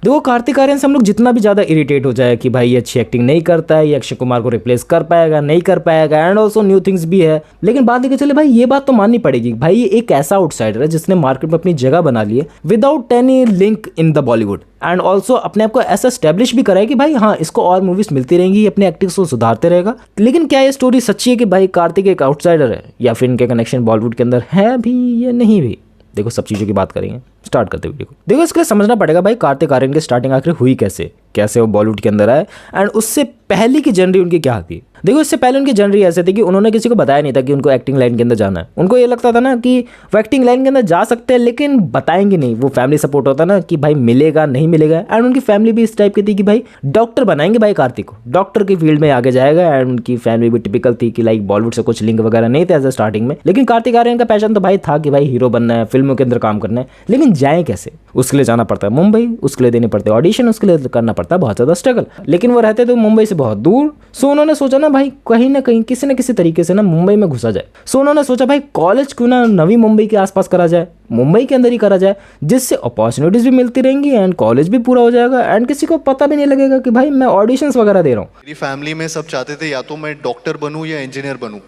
देखो कार्तिक आर्यन से हम लोग जितना भी ज़्यादा इरिटेट हो जाए कि भाई ये अच्छी एक्टिंग नहीं करता है, ये अक्षय कुमार को रिप्लेस कर पाएगा नहीं कर पाएगा, एंड ऑल्सो न्यू थिंग्स भी है, लेकिन बात लेके चले भाई ये बात तो माननी पड़ेगी भाई ये एक ऐसा आउटसाइडर है जिसने मार्केट में अपनी जगह बना ली है without any link in the Bollywood, and also अपने आप को ऐसा स्टैब्लिश भी करा है कि भाई हाँ इसको और मूवीज मिलती रहेंगी, अपने एक्टिंग को सुधारते रहेगा। लेकिन क्या ये स्टोरी सच्ची है कि भाई कार्तिक एक आउटसाइडर है या फिर इनके कनेक्शन बॉलीवुड के अंदर है भी या नहीं भी? देखो सब चीज़ों की बात करेंगे, स्टार्ट करते वीडियो को। देखो इसके लिए समझना पड़ेगा भाई कार्तिक आर्यन की स्टार्टिंग आखिर हुई कैसे वो बॉलीवुड के अंदर आए, एंड उससे पहले की जर्नी उनकी क्या थी। देखो इससे पहले उनकी जर्नी ऐसे थी कि उन्होंने किसी को बताया नहीं था कि उनको एक्टिंग लाइन के अंदर जाना है। उनको ये लगता था ना कि वो एक्टिंग लाइन के अंदर जा सकते हैं लेकिन बताएंगे नहीं, वो फैमिली सपोर्ट होता ना कि भाई मिलेगा नहीं मिलेगा, एंड उनकी फैमिली भी इस टाइप की थी कि भाई डॉक्टर बनाएंगे भाई कार्तिक को, डॉक्टर की फील्ड में आगे जाएगा, एंड उनकी फैमिली भी टिपिकल थी कि लाइक बॉलीवुड से कुछ लिंक वगैरह नहीं थे एज स्टार्टिंग में। लेकिन कार्तिक आर्यन का पैशन तो भाई था कि भाई हीरो बनना है, फिल्मों के अंदर काम करना है, लेकिन जाए कैसे? उसके लिए जाना पड़ता है मुंबई, उसके लिए देने पड़ते ऑडिशन, उसके लिए करना पड़ता है बहुत ज़्यादा स्ट्रगल, लेकिन वो रहते थे मुंबई से बहुत दूर। सो उन्होंने सोचा ना भाई कहीं ना कहीं किसी न किसी तरीके से ना मुंबई में घुसा जाए। सो उन्होंने सोचा भाई कॉलेज क्यों ना नवी मुंबई के आसपास करा जाए, मुंबई के अंदर ही करा जाए, जिससे अपॉर्चुनिटीज भी मिलती रहेंगी एंड कॉलेज भी पूरा हो जाएगा, एंड किसी को पता भी नहीं लगेगा कि भाई मैं ऑडिशंस वगैरह दे रहा हूँ। मेरी फैमिली में सब चाहते थे या तो मैं डॉक्टर बनूं या इंजीनियर बनूं,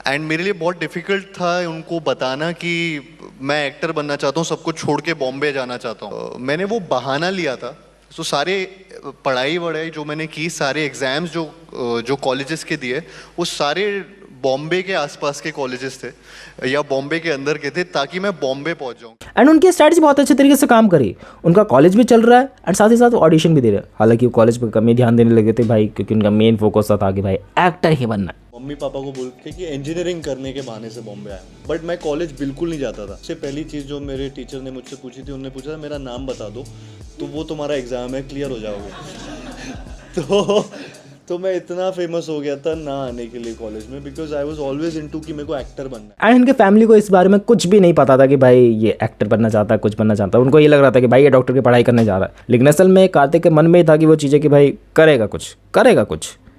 एंड मेरे लिए बहुत डिफिकल्ट था उनको बताना कि मैं एक्टर बनना चाहता हूँ, सब कुछ छोड़ के बॉम्बे जाना चाहता हूँ। मैंने वो बहाना लिया था। सो सारे पढ़ाई वढ़ाई जो मैंने की, सारे एग्ज़ाम्स जो कॉलेजेस के दिए, वो सारे बॉम्बे के आसपास के कॉलेजेस थे या बॉम्बे के अंदर के थे, ताकि मैं बॉम्बे पहुंच जाऊं। एंड उनकी स्ट्रैटेजी बहुत अच्छे तरीके से काम करी, उनका कॉलेज भी चल रहा है एंड साथ ही साथ ऑडिशन भी दे रहे हैं। हालांकि वो कॉलेज पर कम ही ध्यान देने लगे थे भाई, क्योंकि उनका मेन फोकस था कि भाई एक्टर ही बनना है। मम्मी पापा को बोल के कि इंजीनियरिंग करने के बहाने से बॉम्बे आया, बट मैं कॉलेज बिल्कुल नहीं जाता था। सबसे पहली चीज़ जो मेरे टीचर ने मुझसे पूछी थी, उन्होंने पूछा था मेरा नाम बता दो तो वो तुम्हारा एग्ज़ाम है, क्लियर हो जाओगे। तो मैं इतना फेमस हो गया था ना आने के लिए कॉलेज में, because I was always into कि मेरे को एक्टर बनना है। एंड इनके फैमिली को इस बारे में कुछ भी नहीं पता था कि भाई ये एक्टर बनना चाहता है, कुछ बनना चाहता है। उनको ये लग रहा था कि भाई ये डॉक्टर की पढ़ाई करने जा रहा है, लेकिन असल में कार्तिक के मन में ही था कि वो चीज़ें कि भाई करेगा कुछ,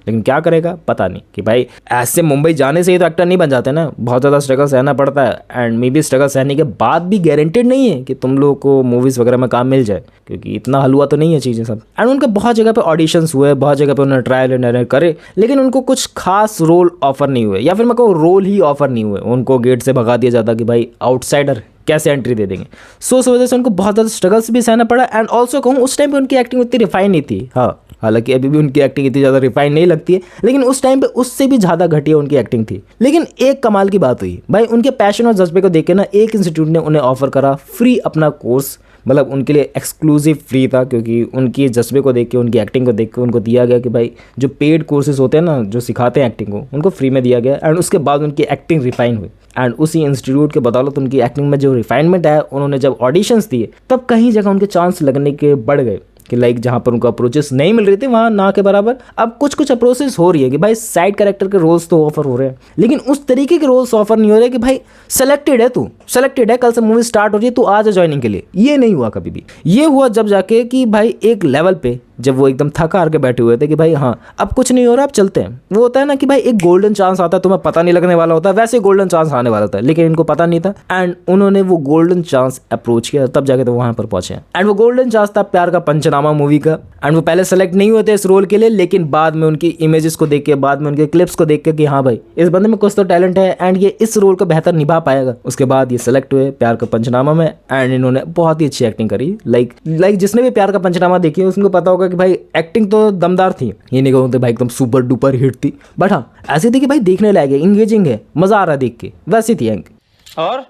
लेकिन क्या करेगा पता नहीं। कि भाई ऐसे मुंबई जाने से ही तो एक्टर नहीं बन जाते ना, बहुत ज़्यादा स्ट्रगल सहना पड़ता है, एंड मे बी स्ट्रगल सहने के बाद भी गारंटेड नहीं है कि तुम लोगों को मूवीज़ वगैरह में काम मिल जाए, क्योंकि इतना हलवा तो नहीं है चीज़ें सब। एंड उनके बहुत जगह पे ऑडिशंस हुए, बहुत जगह पे उन्होंने ट्रायल एंड एरर करे, लेकिन उनको कुछ खास रोल ऑफर नहीं हुए, या फिर मैं कहूँ रोल ही ऑफर नहीं हुए। उनको गेट से भगा दिया जाता कि भाई आउटसाइडर कैसे एंट्री दे देंगे। सो उस वजह से उनको बहुत ज़्यादा स्ट्रगल्स भी सहना पड़ा। एंड ऑल्सो कहूँ उस टाइम पे उनकी एक्टिंग उतनी रिफाइन नहीं थी। हाँ, हालांकि अभी भी उनकी एक्टिंग इतनी ज़्यादा रिफाइन नहीं लगती है, लेकिन उस टाइम पे उससे भी ज़्यादा घटिया उनकी एक्टिंग थी। लेकिन एक कमाल की बात हुई भाई, उनके पैशन और जज्बे को देख के ना एक इंस्टीट्यूट ने उन्हें ऑफर करा फ्री अपना कोर्स, मतलब उनके लिए एक्सक्लूसिव फ्री था, क्योंकि उनकी जज्बे को देख के, उनकी एक्टिंग को देख के उनको दिया गया कि भाई जो पेड कोर्सेज होते हैं ना जो सिखाते हैं एक्टिंग को, उनको फ्री में दिया गया। एंड उसके बाद उनकी एक्टिंग रिफाइन हुई, एंड उसी इंस्टीट्यूट के बदौलत उनकी एक्टिंग में जो रिफाइनमेंट है, उन्होंने जब ऑडिशंस दिए तब कहीं जगह उनके चांस लगने के बढ़ गए कि लाइक जहाँ पर उनको अप्रोचेस नहीं मिल रही थी वहाँ ना के बराबर अब कुछ अप्रोचेस हो रही है कि भाई साइड कैरेक्टर के रोल्स तो ऑफर हो रहे हैं, लेकिन उस तरीके के रोल्स ऑफर नहीं हो रहे कि भाई सेलेक्टेड है तू, सेलेक्टेड है, कल से मूवी स्टार्ट हो रही है, तू आ जा ज्वाइनिंग के लिए। ये नहीं हुआ कभी भी। ये हुआ जब जाके कि भाई एक लेवल पे जब वो एकदम थका हार के बैठे हुए थे कि भाई हाँ अब कुछ नहीं हो रहा, अब चलते हैं। वो होता है ना कि भाई एक गोल्डन चांस आता है, तुम्हें पता नहीं लगने वाला होता है, वैसे गोल्डन चांस आने वाला था, लेकिन इनको पता नहीं था। एंड उन्होंने वो गोल्डन चांस अप्रोच किया, तब जाके तो वहां पर पहुंचे। एंड वो गोल्डन चांस था प्यार का पंचनामा मूवी का। एंड वो पहले सेलेक्ट नहीं हुए थे इस रोल के लिए, लेकिन बाद में उनकी इमेजेस को देख के, बाद में उनके क्लिप्स को देख के कि हाँ भाई इस बंदे में कुछ तो टैलेंट है एंड ये इस रोल को बेहतर निभा पाएगा, उसके बाद ये सेलेक्ट हुए प्यार का पंचनामा में। एंड इन्होंने बहुत ही अच्छी एक्टिंग करी। लाइक जिसने भी प्यार का पंचनामा देखी है उसको पता होगा कि भाई एक्टिंग तो दमदार थी। ये नहीं कहूँ भाई एकदम सुपर डुपर हिट थी, बट हाँ ऐसी थी कि भाई देखने लायक है, इंगेजिंग है, मजा आ रहा है देख के, वैसी थी। और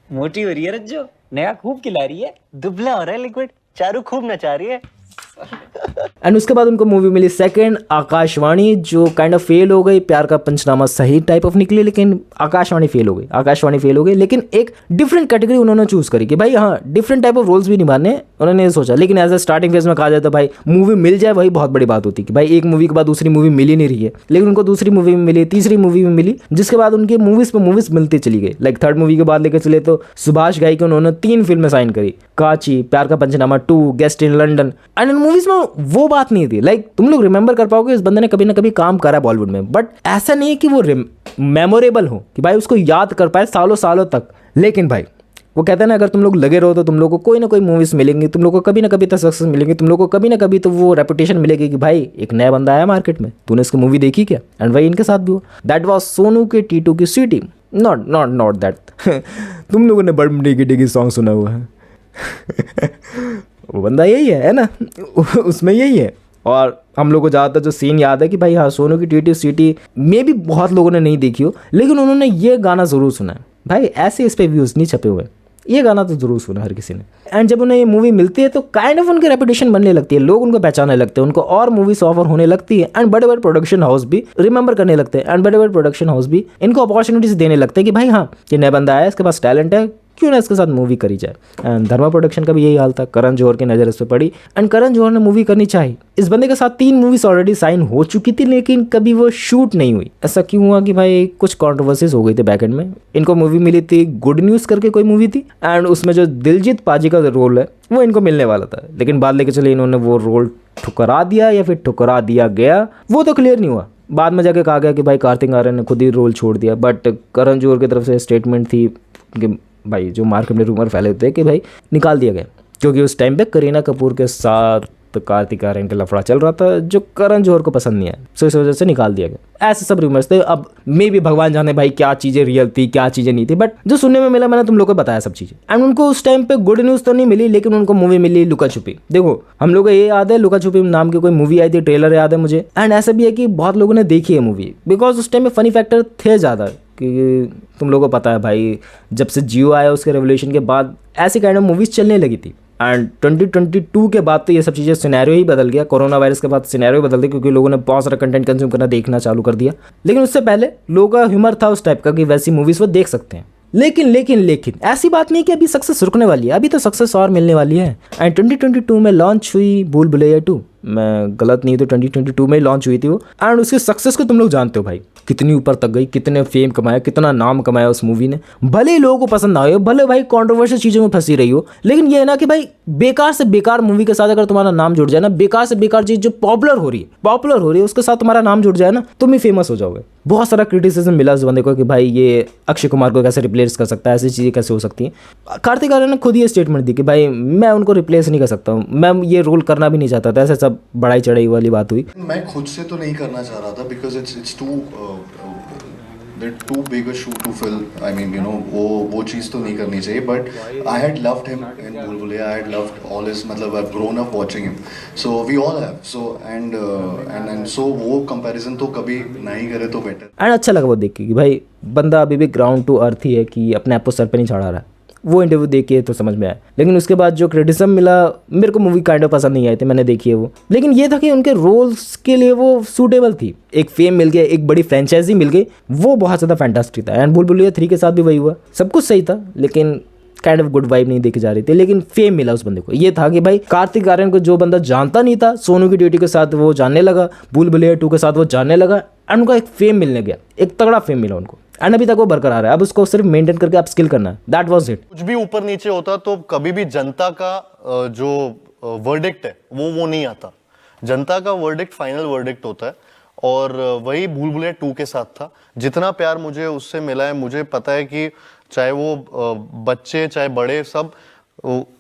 मोटी हो रही है रज्जो, नया खूब खिला रही है, दुबला हो रहा है लिक्विड, चारू खूब नचा रही है। एंड उसके बाद उनको मूवी मिली सेकंड आकाशवाणी, जो काइंड ऑफ फेल हो गई। प्यार का पंचनामा सही टाइप ऑफ निकली, लेकिन आकाशवाणी फेल हो गई। लेकिन एक डिफरेंट कैटेगरी उन्होंने चूज करी कि भाई हाँ डिफरेंट टाइप ऑफ रोल्स भी निभाने उन्होंने ये सोचा। लेकिन एज ए स्टार्टिंग फेज में कहा जाए तो भाई मूवी मिल जाए वही बहुत बड़ी बात होती कि भाई एक मूवी के बाद दूसरी मूवी मिल ही नहीं रही है, लेकिन उनको दूसरी मूवी में मिली, तीसरी मूवी में मिली, जिसके बाद उनकी मूवीज पे मूवीज मिलती चली गई। लाइक थर्ड मूवी के बाद लेकर चले तो सुभाष घाई की उन्होंने 3 फिल्में साइन करी, काची, प्यार का पंचनामा 2, guest in London. And in movies में वो बात नहीं थी। लाइक तुम लोग रिमेंबर कर पाओगे इस बंदे ने कभी ना कभी काम करा बॉलीवुड में, बट ऐसा नहीं है कि वो मेमोरेबल हो कि भाई उसको याद कर पाए सालों सालों तक। लेकिन भाई वो कहता है ना, अगर तुम लोग लगे रहो तो तुम लोग को कोई ना कोई मूवीज मिलेंगी, तुम लोग को कभी ना कभी तो सक्सेस मिलेंगी, तुम लोग को कभी ना कभी तो वो रेपुटेशन मिलेगी कि भाई एक नया बंदा आया मार्केट में, तूने इसकी मूवी देखी क्या। एंड वही इनके साथ भी हुआ। दैट वॉज सोनू के टीटू की सी टीम, नॉट दैट। तुम लोगों ने बड़े डिगी डिगी सॉन्ग सुना हुआ है। वो बंदा यही है ना, उसमें यही है। और हम लोग को ज़्यादातर जो सीन याद है कि भाई हाँ, सोनू की टीटी सीटी में भी बहुत लोगों ने नहीं देखी हो, लेकिन उन्होंने ये गाना ज़रूर सुना है भाई। ऐसे इस पर व्यूज़ नहीं छपे हुए, ये गाना तो ज़रूर सुना हर किसी ने। एंड जब उन्हें ये मूवी मिलती है तो काइंड ऑफ उनकी रेपुटेशन बनने लगती है, लोग उनको पहचानने लगते हैं, उनको और मूवीज ऑफर होने लगती है। एंड बड़े बड़े प्रोडक्शन हाउस भी रिमेंबर करने लगते हैं, एंड बड़े बड़े प्रोडक्शन हाउस भी इनको अपॉर्चुनिटीज देने लगते हैं कि भाई हाँ, ये नया बंदा आया, इसके पास टैलेंट है, क्यों ना इसके साथ मूवी करी जाए। एंड धर्मा प्रोडक्शन का भी यही हाल था, करण जौहर की नज़र इस पर पड़ी एंड करण जौहर ने मूवी करनी चाहिए। इस बंदे के साथ 3 मूवीज ऑलरेडी साइन हो चुकी थी, लेकिन कभी वो शूट नहीं हुई। ऐसा क्यों हुआ कि भाई कुछ कॉन्ट्रोवर्सीज हो गई थी बैक एंड में। इनको मूवी मिली थी, गुड न्यूज़ करके कोई मूवी थी, एंड उसमें जो दिलजीत पाजी का रोल है वो इनको मिलने वाला था, लेकिन बाद लेके चले इन्होंने वो रोल ठुकरा दिया या फिर ठुकरा दिया गया, वो तो क्लियर नहीं हुआ। बाद में जाके कहा गया कि भाई कार्तिक आर्यन ने खुद ही रोल छोड़ दिया, बट करण जौहर की तरफ से स्टेटमेंट थी कि भाई जो मार्केट में रूमर फैले थे कि भाई निकाल दिया गया, क्योंकि उस टाइम पे करीना कपूर के साथ कार्तिक आर्यन का लफड़ा चल रहा था जो करण जौहर को पसंद नहीं आया, सो इस वजह से निकाल दिया गया। ऐसे सब रूमर्स थे। अब मे भी भगवान जाने भाई क्या चीज़ें रियल थी क्या चीज़ें नहीं थी, बट जो सुनने में मिला मैंने तुम लोग को बताया सब चीज़ें। एंड उनको उस टाइम पे गुड न्यूज़ तो नहीं मिली, लेकिन उनको मूवी मिली लुका छुपी। देखो हम लोग को ये याद है, लुका छुपी नाम की कोई मूवी आई थी, ट्रेलर याद है मुझे। एंड ऐसा भी है कि बहुत लोगों ने देखी है मूवी, बिकॉज उस टाइम में फनी फैक्टर थे ज़्यादा, कि तुम लोगों को पता है भाई जब से जियो आया उसके रेवोल्यूशन के बाद ऐसी काइंड ऑफ मूवीज़ चलने लगी थी। एंड 2022 के बाद तो ये सब चीज़ें सिनेरियो ही बदल गया, कोरोना वायरस के बाद सिनेरियो बदल गया, क्योंकि लोगों ने बहुत सारा कंटेंट कंज्यूम करना देखना चालू कर दिया। लेकिन उससे पहले लोगों का ह्यूमर था उस टाइप का कि वैसी मूवीज़ वो देख सकते हैं। लेकिन ऐसी बात नहीं कि अभी सक्सेस रुकने वाली है, अभी तो सक्सेस और मिलने वाली है। एंड 2022 में लॉन्च हुई भूल भुलैया 2, मैं गलत नहीं तो 2022 में लॉन्च हुई थी वो। एंड उसके सक्सेस को तुम लोग जानते हो भाई, कितनी ऊपर तक गई, कितने फेम कमाया, कितना नाम कमाया उस मूवी ने। भले ही लोगों को पसंद ना हो, भले भाई कंट्रोवर्शियल चीज़ों में फंसी रही हो, लेकिन ये है ना कि भाई बेकार से बेकार मूवी के साथ अगर तुम्हारा नाम जुड़ जाए ना, बेकार से बेकार चीज़ जो पॉपुलर हो रही है उसके साथ तुम्हारा नाम जुड़ जाए ना, तुम ही फेमस हो जाओगे। बहुत सारा क्रिटिसिज्म मिला उस बंदे को कि भाई ये अक्षय कुमार को कैसे रिप्लेस कर सकता है, ऐसी चीज़ें कैसे हो सकती हैं। कार्तिक आर्यन ने खुद ये स्टेटमेंट दी कि भाई मैं उनको रिप्लेस नहीं कर सकता हूँ, मैं ये रोल करना भी नहीं चाहता था। ऐसे सब बड़ाई चढ़ाई वाली बात हुई। मैं खुद से तो नहीं करना चाह रहा था, because it's too big a shoe to fill. I mean you know वो चीज़ तो नहीं करनी चाहिए, but I had loved him in Bhool Bhulaiyaa, I had loved all his, मतलब I have grown up watching him, so we all have, so and so वो comparison तो कभी नहीं करे तो बेटर। एंड अच्छा लगा वो देख के कि भाई बंदा अभी भी ग्राउंड टू अर्थ ही है, कि अपने आप को सर पे नहीं चढ़ा रहा है। वो इंटरव्यू देख के तो समझ में आया, लेकिन उसके बाद जो क्रिटिसिज्म मिला, मेरे को मूवी काइंड ऑफ पसंद नहीं आई थी, मैंने देखी है वो। लेकिन ये था कि उनके रोल्स के लिए वो सूटेबल थी, एक फेम मिल गया, एक बड़ी फ्रेंचाइजी मिल गई, वो बहुत ज़्यादा फैंटास्टिक था। एंड भूल भुलैया 3 के साथ भी वही हुआ, सब कुछ सही था, लेकिन काइंड ऑफ गुड वाइब नहीं देखी जा रही थी, लेकिन फेम मिला उस बंदे को। ये था कि भाई कार्तिक आर्यन को जो बंदा जानता नहीं था, सोनू की ड्यूटी के साथ वो जानने लगा, भूल भुलैया 2 के साथ वो जानने लगा, एंड उनका एक फेम मिलने गया, एक तगड़ा फेम मिला उनको। एंड अभी तक वो बरकरार है, अब उसको सिर्फ मेंटेन करके आप स्किल करना है, दैट वाज इट। कुछ भी ऊपर नीचे होता तो कभी भी जनता का जो वर्डिक्ट है वो नहीं आता। जनता का वर्डिक्ट फाइनल वर्डिक्ट होता है, और वही भूल भुलैया 2 के साथ था। जितना प्यार मुझे उससे मिला है, मुझे पता है कि चाहे वो बच्चे चाहे बड़े, सब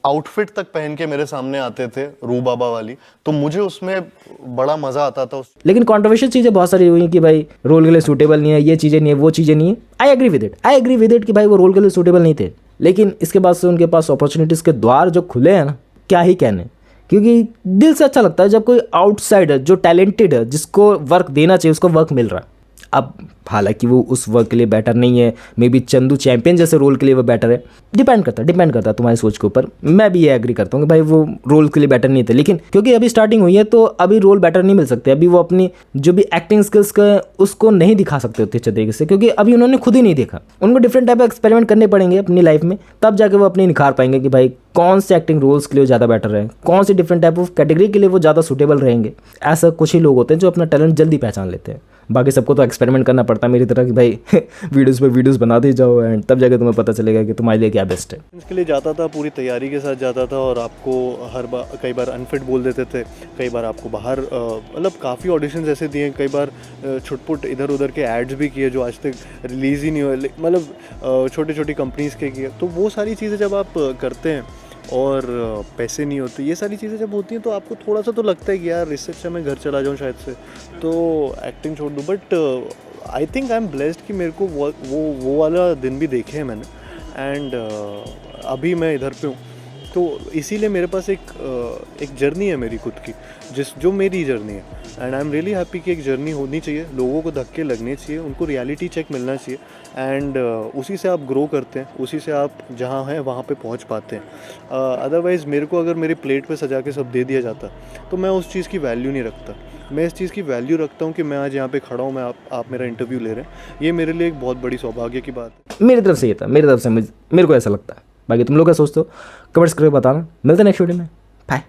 आउटफिट तक पहन के मेरे सामने आते थे रू बाबा वाली, तो मुझे उसमें बड़ा मजा आता था। लेकिन कॉन्ट्रोवर्शियल चीज़ें बहुत सारी हुई कि भाई रोल के लिए सूटेबल नहीं है, ये चीज़ें नहीं है, वो चीज़ें नहीं है। आई एग्री विद इट कि भाई वो रोल के लिए सूटेबल नहीं थे, लेकिन इसके बाद से उनके पास अपॉर्चुनिटीज़ के द्वार जो खुले हैं ना, क्या ही कहने। क्योंकि दिल से अच्छा लगता है जब कोई आउटसाइडर जो टैलेंटेड है, जिसको वर्क देना चाहिए, उसको वर्क मिल रहा है। अब हालांकि वो उस वर्क के लिए बेटर नहीं है, मे बी चंदू चैंपियन जैसे रोल के लिए वो बेटर है, डिपेंड करता है तुम्हारी सोच के ऊपर। मैं भी ये एग्री करता हूँ कि भाई वो रोल के लिए बेटर नहीं थे, लेकिन क्योंकि अभी स्टार्टिंग हुई है तो अभी रोल बेटर नहीं मिल सकते। अभी वो अपनी जो भी एक्टिंग स्किल्स का उसको नहीं दिखा सकते होते अच्छे तरीके से, क्योंकि अभी उन्होंने खुद ही नहीं देखा। उनको डिफरेंट टाइप ऑफ एक्सपेरिमेंट करने पड़ेंगे अपनी लाइफ में, तब जाके वो अपनी निखार पाएंगे कि भाई कौन से एक्टिंग रोल्स के लिए ज़्यादा बेटर रहे, कौन से डिफरेंट टाइप ऑफ कैटेगरी के लिए वो ज़्यादा सूटेबल रहेंगे। ऐसा कुछ ही लोग होते हैं जो अपना टैलेंट जल्दी पहचान लेते हैं। बाकी सबको तो एक्सपेरिमेंट करना पड़ता है मेरी तरह कि भाई वीडियोस पे वीडियोस बनाते जाओ एंड तब जाके तुम्हें पता चलेगा कि तुम्हारे लिए क्या बेस्ट है। इसके लिए जाता था, पूरी तैयारी के साथ जाता था और आपको हर बार कई बार अनफिट बोल देते थे, कई बार आपको बाहर मतलब काफ़ी ऑडिशंस ऐसे दिए, कई बार छुटपुट इधर उधर के एड्स भी किए जो आज तक रिलीज़ ही नहीं हुए, मतलब छोटी छोटी कंपनीज़ के किए। तो वो सारी चीज़ें जब आप करते हैं और पैसे नहीं होते, ये सारी चीज़ें जब होती हैं तो आपको थोड़ा सा तो लगता है कि यार इससे अच्छा मैं घर चला जाऊँ शायद से, तो एक्टिंग छोड़ दूँ। But I think I am blessed कि मेरे को वो वाला दिन भी देखे हैं मैंने एंड अभी मैं इधर पे हूँ। तो इसीलिए मेरे पास एक जर्नी है मेरी खुद की, जो मेरी जर्नी है and I am really happy कि एक जर्नी होनी चाहिए, लोगों को धक्के लगने चाहिए, उनको रियलिटी चेक मिलना चाहिए एंड उसी से आप ग्रो करते हैं, उसी से आप जहाँ हैं वहाँ पे पहुँच पाते हैं। अदरवाइज़ मेरे को अगर मेरी प्लेट पे सजा के सब दे दिया जाता तो मैं उस चीज़ की वैल्यू नहीं रखता। मैं इस चीज़ की वैल्यू रखता हूँ कि मैं आज यहाँ पे खड़ा हूँ, मैं आप मेरा इंटरव्यू ले रहे हैं, ये मेरे लिए एक बहुत बड़ी सौभाग्य की बात है। मेरी तरफ से ये था, मेरी तरफ से मेरे को ऐसा लगता है। बाकी तुम लोग क्या सोचते हो कमेंट्स करके बताना। मिलते हैं नेक्स्ट वीडियो में, बाय।